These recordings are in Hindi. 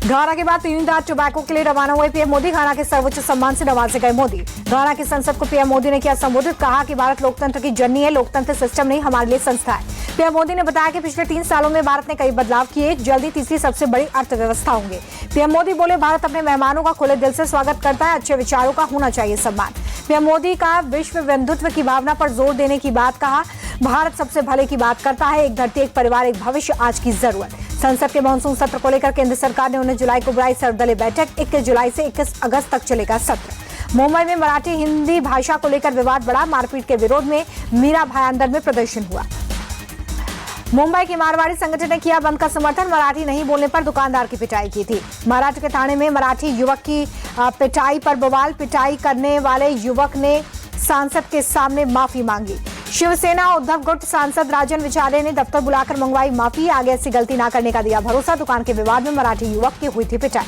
घाना के बाद त्रिनिदाद टोबैगो के लिए रवाना हुए पीएम मोदी। घाना के सर्वोच्च सम्मान से नवाजे गए मोदी। घाना की संसद को पीएम मोदी ने किया संबोधित। कहा कि भारत लोकतंत्र की जननी है, लोकतंत्र सिस्टम नहीं हमारे लिए संस्था है। पीएम मोदी ने बताया कि पिछले 3 सालों में भारत ने कई बदलाव किए, जल्दी तीसरी सबसे बड़ी अर्थव्यवस्था होंगे। पीएम मोदी बोले, भारत अपने मेहमानों का खुले दिल से स्वागत करता है, अच्छे विचारों का होना चाहिए सम्मान। पीएम मोदी का विश्व बंधुत्व की भावना पर जोर देने की बात कहा। भारत सबसे भले की बात करता है, एक धरती एक परिवार एक भविष्य आज की जरूरत। संसद के मानसून सत्र को लेकर केंद्र सरकार ने 19 जुलाई को बुलाई सर्वदलीय बैठक। 21 जुलाई से 21 अगस्त तक चलेगा सत्र। मुंबई में मराठी हिंदी भाषा को लेकर विवाद बढ़ा। मारपीट के विरोध में मीरा भाईंदर में प्रदर्शन हुआ। मुंबई के मारवाड़ी संगठन ने किया बंद का समर्थन। मराठी नहीं बोलने पर दुकानदार की पिटाई की थी। महाराष्ट्र के थाने में मराठी युवक की पिटाई पर बवाल। पिटाई करने वाले युवक ने सांसद के सामने माफी मांगी। शिवसेना उद्धव गुट सांसद राजन विचारे ने दफ्तर बुलाकर मंगवाई माफी। आगे ऐसी गलती न करने का दिया भरोसा। दुकान के विवाद में मराठी युवक की हुई थी पिटाई।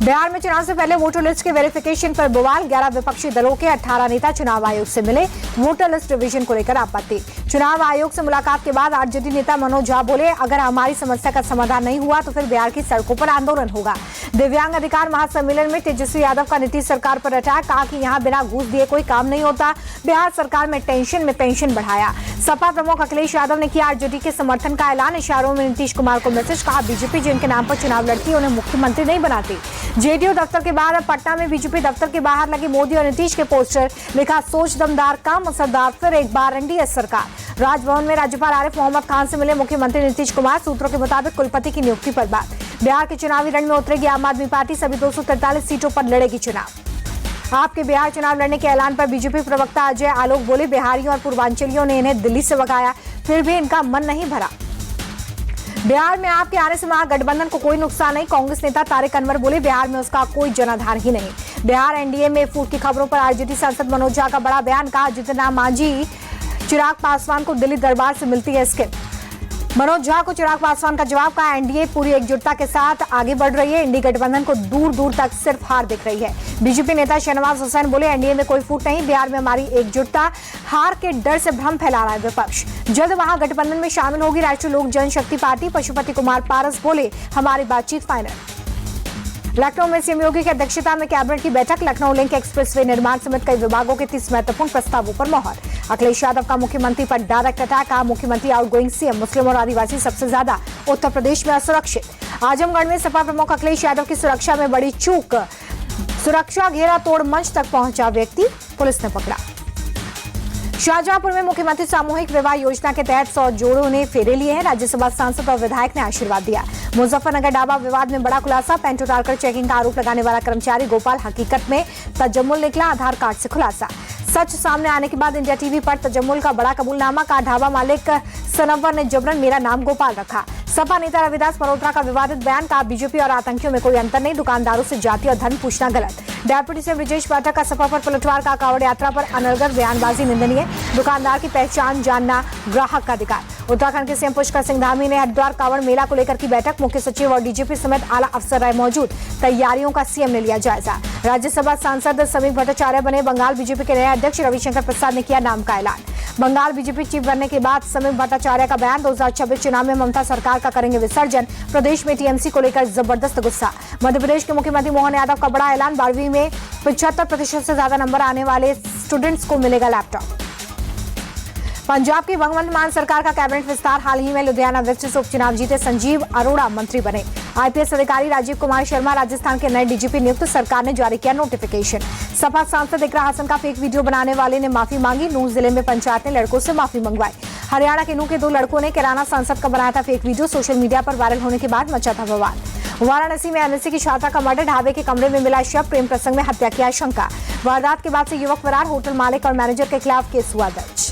बिहार में चुनाव से पहले वोटर लिस्ट के वेरिफिकेशन पर बवाल। 11 विपक्षी दलों के 18 नेता चुनाव आयोग से मिले। वोटर लिस्ट रिवीजन को लेकर आपत्ति। चुनाव आयोग से मुलाकात के बाद आरजेडी नेता मनोज झा बोले, अगर हमारी समस्या का समाधान नहीं हुआ तो फिर बिहार की सड़कों पर आंदोलन होगा। दिव्यांग अधिकार महासम्मेलन में तेजस्वी यादव का नीतीश सरकार पर अटैक। कहा कि यहाँ बिना घूस दिए कोई काम नहीं होता। बिहार सरकार में टेंशन में पेंशन बढ़ाया। सपा प्रमुख अखिलेश यादव ने किया आरजेडी के समर्थन का ऐलान। इशारों में नीतीश कुमार को मैसेज। कहा, बीजेपी जिनके नाम पर चुनाव लड़ती है उन्हें मुख्यमंत्री नहीं बनाती। जेडीयू दफ्तर के बाहर पटना में बीजेपी दफ्तर के बाहर लगे मोदी और नीतीश के पोस्टर। लिखा, सोच दमदार काम असरदार, फिर एक बार एनडीए सरकार। राजभवन में राज्यपाल आरिफ मोहम्मद खान से मिले मुख्यमंत्री नीतीश कुमार। सूत्रों के मुताबिक कुलपति की नियुक्ति पर बात। बिहार के चुनावी रण में उतरेगी आम आदमी पार्टी। सभी 243 सीटों पर लड़ेगी चुनाव। आपके बिहार चुनाव लड़ने के ऐलान पर बीजेपी प्रवक्ता अजय आलोक बोले, बिहारियों और पूर्वांचलियों ने इन्हें दिल्ली से भगाया, फिर भी इनका मन नहीं भरा। बिहार में आपके आने से महागठबंधन को कोई नुकसान नहीं। कांग्रेस नेता तारिक अनवर बोले, बिहार में उसका कोई जनाधार ही नहीं। बिहार एनडीए में फूट की खबरों पर आरजेडी सांसद मनोज झा का बड़ा बयान। कहा, जितना मांझी चिराग पासवान को दिल्ली दरबार से मिलती है स्किप। मनोज झा को चिराग पासवान का जवाब। कहा, एनडीए पूरी एकजुटता के साथ आगे बढ़ रही है। इंडी गठबंधन को दूर दूर तक सिर्फ हार दिख रही है। बीजेपी नेता शहनवाज हुसैन बोले, एनडीए में कोई फूट नहीं, बिहार में हमारी एकजुटता। हार के डर से भ्रम फैला रहा है विपक्ष। जल्द महागठबंधन में शामिल होगी राष्ट्रीय लोक जनशक्ति पार्टी। पशुपति कुमार पारस बोले, हमारी बातचीत फाइनल। लखनऊ में सीएम योगी की अध्यक्षता में कैबिनेट की बैठक। लखनऊ लिंक एक्सप्रेसवे निर्माण समेत कई विभागों के 30 महत्वपूर्ण प्रस्तावों पर मोहर। अखिलेश यादव का मुख्यमंत्री पर डायरेक्ट अटैक। कहा, मुख्यमंत्री आउटगोइंग सीएम। मुस्लिम और आदिवासी सबसे ज्यादा उत्तर प्रदेश में असुरक्षित। आजमगढ़ में सपा प्रमुख अखिलेश यादव की सुरक्षा में बड़ी चूक। सुरक्षा घेरा तोड़ मंच तक पहुंचा व्यक्ति पुलिस ने पकड़ा। शाहजहांपुर में मुख्यमंत्री सामूहिक विवाह योजना के तहत 100 जोड़ों ने फेरे लिए हैं। राज्यसभा सांसद और विधायक ने आशीर्वाद दिया। मुजफ्फरनगर डाबा विवाद में बड़ा खुलासा। पेंट उतारकर चेकिंग का आरोप लगाने वाला कर्मचारी गोपाल हकीकत में तजम्मुल निकला। आधार कार्ड से खुलासा। सच सामने आने के बाद इंडिया टीवी पर तजम्मुल का बड़ा कबूलनामा। का ढाबा मालिक सनवर ने जबरन मेरा नाम गोपाल रखा। सपा नेता रविदास मल्होत्रा का विवादित बयान। कहा, बीजेपी और आतंकियों में कोई अंतर नहीं, दुकानदारों से जाति और धन पूछना गलत। डेप्यूटी सीएम ब्रजेश पाठक का सपा पर पलटवार। का कांवड़ यात्रा पर अनर्गल बयानबाजी निंदनीय। दुकानदार की पहचान जानना ग्राहक का अधिकार। उत्तराखंड के सीएम पुष्कर सिंह धामी ने हरिद्वार कांवड़ मेला को लेकर की बैठक। मुख्य सचिव और डीजीपी समेत आला अफसर रहे मौजूद। तैयारियों का सीएम ने लिया जायजा। राज्यसभा सांसद समीक भट्टाचार्य बने बंगाल बीजेपी के नए अध्यक्ष। रविशंकर प्रसाद ने किया नाम का ऐलान। बंगाल बीजेपी चीफ बनने के बाद समीक भट्टाचार्य का बयान। 2026 चुनाव में ममता सरकार का करेंगे विसर्जन। प्रदेश में टीएमसी को लेकर जबरदस्त गुस्सा। मध्य प्रदेश के मुख्यमंत्री मोहन यादव का बड़ा ऐलान। 12वीं में 75% से ज्यादा नंबर आने वाले स्टूडेंट्स को मिलेगा लैपटॉप। पंजाब की भगवंत मान सरकार का कैबिनेट विस्तार। हाल ही में लुधियाना वेस्ट से उपचुनाव जीते संजीव अरोड़ा मंत्री बने। आईपीएस अधिकारी राजीव कुमार शर्मा राजस्थान के नए डीजीपी नियुक्त। सरकार ने जारी किया नोटिफिकेशन। सपा सांसद इकरा हसन का फेक वीडियो बनाने वाले ने माफी मांगी। नूंह जिले में पंचायत ने लड़कों से माफी मंगवाई। हरियाणा के नूंह के 2 लड़कों ने किराना सांसद का बनाया था फेक वीडियो। सोशल मीडिया पर वायरल होने के बाद मचा था बवाल। वाराणसी में एमएससी की छात्रा का मर्डर। ढाबे के कमरे में मिला शव। प्रेम प्रसंग में हत्या की आशंका। वारदात के बाद से युवक फरार। होटल मालिक और मैनेजर के खिलाफ केस हुआ दर्ज।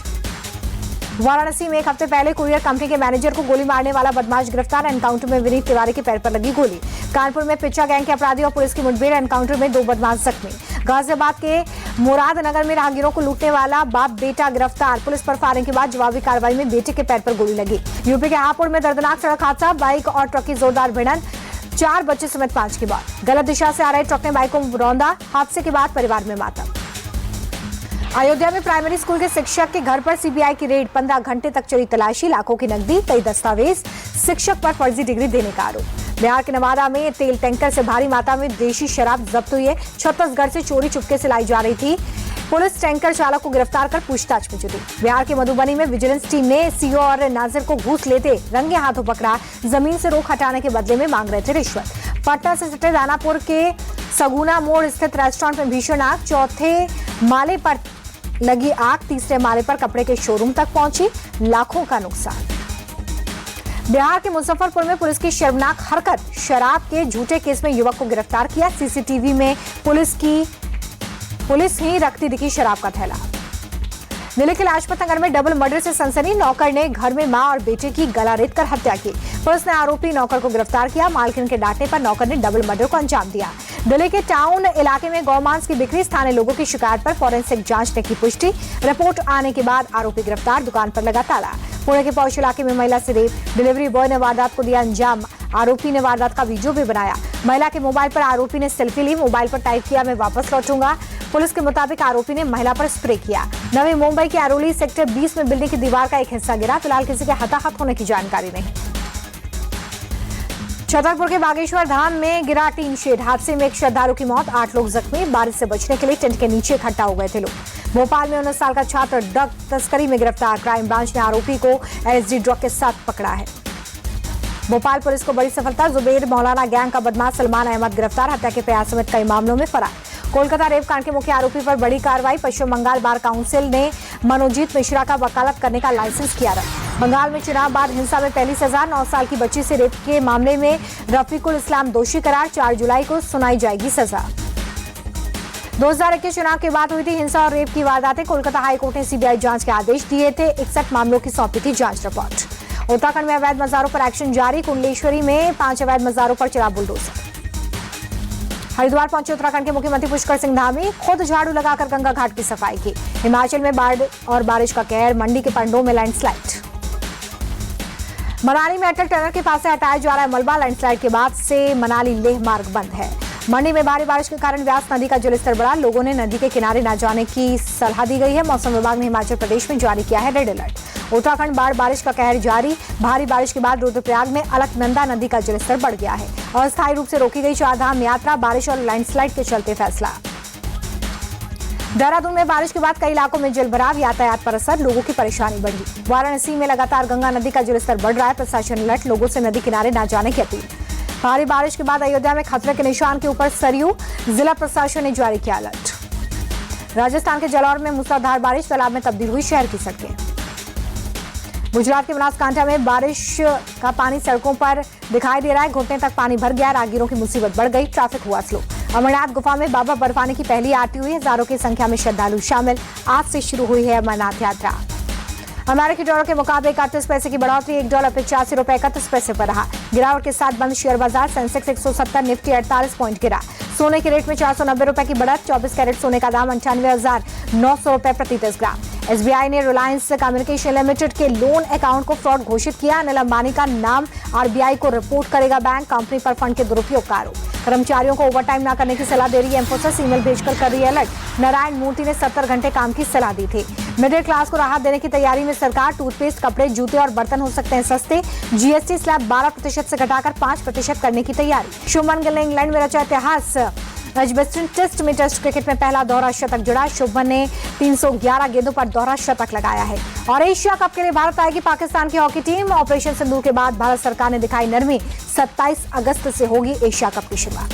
वाराणसी में 1 हफ्ते पहले कुरियर कंपनी के मैनेजर को गोली मारने वाला बदमाश गिरफ्तार। एनकाउंटर में विनीत तिवारी के पैर पर लगी गोली। कानपुर में पिच्चा गैंग के अपराधी और पुलिस की मुठभेड़। एनकाउंटर में 2 बदमाश जख्मी। गाजियाबाद के मुरादनगर में राहगीरों को लूटने वाला बाप बेटा गिरफ्तार। पुलिस पर फायरिंग के बाद जवाबी कार्रवाई में बेटे के पैर पर गोली लगी। यूपी के हापुड़ में दर्दनाक सड़क हादसा। बाइक और ट्रक की जोरदार भिड़ंत। 4 बच्चे समेत 5 की मौत। गलत दिशा से आ रहे ट्रक ने बाइक को रौंदा। हादसे के बाद परिवार में मातम। अयोध्या में प्राइमरी स्कूल के शिक्षक के घर पर सीबीआई की रेड। 15 घंटे तक चली तलाशी। लाखों की नकदी, कई दस्तावेज। शिक्षक पर फर्जी डिग्री देने का आरोप। बिहार के नवादा में तेल टैंकर से भारी मात्रा में देशी शराब जब्त हुई है। छत्तीसगढ़ से चोरी चुपके से लाई जा रही थी। पुलिस टैंकर चालक को गिरफ्तार कर पूछताछ में जुटी। बिहार के मधुबनी में विजिलेंस टीम ने सीओ और नाजिर को घूस लेते रंगे हाथों पकड़ा। जमीन से रोक हटाने के बदले में मांग रहे थे रिश्वत। पटना से सटे दानापुर के सगुना मोड़ स्थित रेस्टोरेंट में भीषण आग। चौथे माले पर लगी आग तीसरे माले पर कपड़े के शोरूम तक पहुंची। लाखों का नुकसान। बिहार के मुजफ्फरपुर में पुलिस की शर्मनाक हरकत। शराब के झूठे केस में युवक को गिरफ्तार किया। सीसीटीवी में पुलिस ही रखती दिखी शराब का थैला। दिल्ली के लाजपत नगर में डबल मर्डर से सनसनी। नौकर ने घर में मां और बेटे की गला रेत कर हत्या की। पुलिस ने आरोपी नौकर को गिरफ्तार किया। मालकिन के डांटने पर नौकर ने डबल मर्डर को अंजाम दिया। दिल्ली के टाउन इलाके में गौमांस की बिक्री। स्थानीय लोगों की शिकायत पर फॉरेंसिक जांच ने की पुष्टि। रिपोर्ट आने के बाद आरोपी गिरफ्तार। दुकान पर लगा ताला। पुणे के पौष इलाके में महिला से रेप। डिलीवरी बॉय ने वारदात को दिया अंजाम। आरोपी ने वारदात का वीडियो भी बनाया। महिला के मोबाइल पर आरोपी ने सेल्फी ली। मोबाइल पर टाइप किया, मैं वापस लौटूंगा। पुलिस के मुताबिक आरोपी ने महिला पर स्प्रे किया। नवी मुंबई के अरोली सेक्टर 20 में बिल्डिंग की दीवार का एक हिस्सा गिरा। फिलहाल किसी के हताहत होने की जानकारी नहीं। छतरपुर के बागेश्वर धाम में गिरा टीन शेड। हादसे में एक श्रद्धालु की मौत, 8 लोग जख्मी। बारिश से बचने के लिए टेंट के नीचे इकट्ठा हो गए थे लोग। भोपाल में 19 साल का छात्र ड्रग तस्करी में गिरफ्तार। क्राइम ब्रांच ने आरोपी को LSD ड्रग के साथ पकड़ा है। भोपाल पुलिस को बड़ी सफलता। जुबेर मौलाना गैंग का बदमाश सलमान अहमद गिरफ्तार। हत्या के प्रयास समेत कई मामलों में फरार। कोलकाता रेप कांड के मुख्य आरोपी पर बड़ी कार्रवाई। पश्चिम बंगाल बार काउंसिल ने मनोजीत मिश्रा का वकालत करने का लाइसेंस किया रद्द। बंगाल में चुनाव बाद हिंसा में पहली सजा। 9 साल की बच्ची से रेप के मामले में रफीकुल इस्लाम दोषी करार। 4 जुलाई को सुनाई जाएगी सजा। 2021 चुनाव के बाद हुई थी हिंसा और रेप की वारदातें। कोलकाता हाईकोर्ट ने CBI जांच के आदेश दिए थे। 61 मामलों की सौंपी थी जांच रिपोर्ट। उत्तराखंड में अवैध मजारों पर एक्शन जारी। कुंडलेश्वरी में 5 अवैध मजारों पर चला बुलडोजर। हरिद्वार पहुंचे उत्तराखंड के मुख्यमंत्री पुष्कर सिंह धामी। खुद झाड़ू लगाकर गंगा घाट की सफाई की। हिमाचल में बाढ़ और बारिश का कहर। मंडी के पंडों में लैंडस्लाइड। मनाली में अटल टनल के पास से हटाया जा रहा है मलबा। लैंडस्लाइड के बाद से मनाली लेह मार्ग बंद है। मंडी में भारी बारिश के कारण व्यास नदी का जलस्तर बढ़ा। लोगों ने नदी के किनारे न जाने की सलाह दी गई है। मौसम विभाग ने हिमाचल प्रदेश में जारी किया है रेड अलर्ट। उत्तराखंड बाढ़ बारिश का कहर जारी। भारी बारिश के बाद रुद्रप्रयाग में अलकनंदा नदी का जलस्तर बढ़ गया है। अस्थायी रूप से रोकी गई 4 धाम यात्रा। बारिश और लैंडस्लाइड के चलते फैसला। देहरादून में बारिश के बाद कई इलाकों में जलभराव। यातायात पर असर। लोगों की परेशानी बढ़ी। वाराणसी में लगातार गंगा नदी का जलस्तर बढ़ रहा है। प्रशासन अलर्ट। लोगों से नदी किनारे न जाने की अपील। भारी बारिश के बाद अयोध्या में खतरे के निशान के ऊपर सरयू। जिला प्रशासन ने जारी किया अलर्ट। राजस्थान के जालौर में मूसलाधार बारिश। तालाब में तब्दील हुई शहर की सड़कें। गुजरात के बनासकांठा में बारिश का पानी सड़कों पर दिखाई दे रहा है। घुटने तक पानी भर गया। राहगीरों की मुसीबत बढ़ गई। ट्रैफिक हुआ स्लो। अमरनाथ गुफा में बाबा बर्फानी की पहली आरती हुई। हजारों की संख्या में श्रद्धालु शामिल। आज से शुरू हुई है अमरनाथ यात्रा। अमेरिकी डॉलर के मुकाबले 31 पैसे की बढ़ोतरी। $1 85 31 पैसे पर रहा। गिरावट के साथ बंद शेयर बाजार। सेंसेक्स 170, निफ्टी 48 पॉइंट गिरा। सोने के रेट में 490 रुपए की बढ़त। 24 कैरेट सोने का दाम 98,900 रुपए प्रति 10 ग्राम। SBI ने रिलायंस कम्युनिकेशन लिमिटेड के लोन अकाउंट को फ्रॉड घोषित किया। अनिल अंबानी का नाम RBI को रिपोर्ट करेगा बैंक। कंपनी पर फंड के दुरुपयोग का आरोप। कर्मचारियों को ओवरटाइम न करने की सलाह दे रही है इंफोसिस। ईमेल भेजकर कर रही है अलर्ट। नारायण मूर्ति ने 70 घंटे काम की सलाह दी थी। मिडिल क्लास को राहत देने की तैयारी में सरकार। टूथपेस्ट, कपड़े, जूते और बर्तन हो सकते हैं सस्ते। GST स्लैब 12% से घटाकर 5% करने की तैयारी। शुभमन गिल ने इंग्लैंड में रचा इतिहास। एजबेस्टन टेस्ट में टेस्ट क्रिकेट में पहला दोहरा शतक जुड़ा। शुभमन ने 311 गेंदों पर दोहरा शतक लगाया है। और एशिया कप के लिए भारत आएगी पाकिस्तान की हॉकी टीम। ऑपरेशन सिंदूर के बाद भारत सरकार ने दिखाई नरमी। 27 अगस्त से होगी एशिया कप की शुरुआत।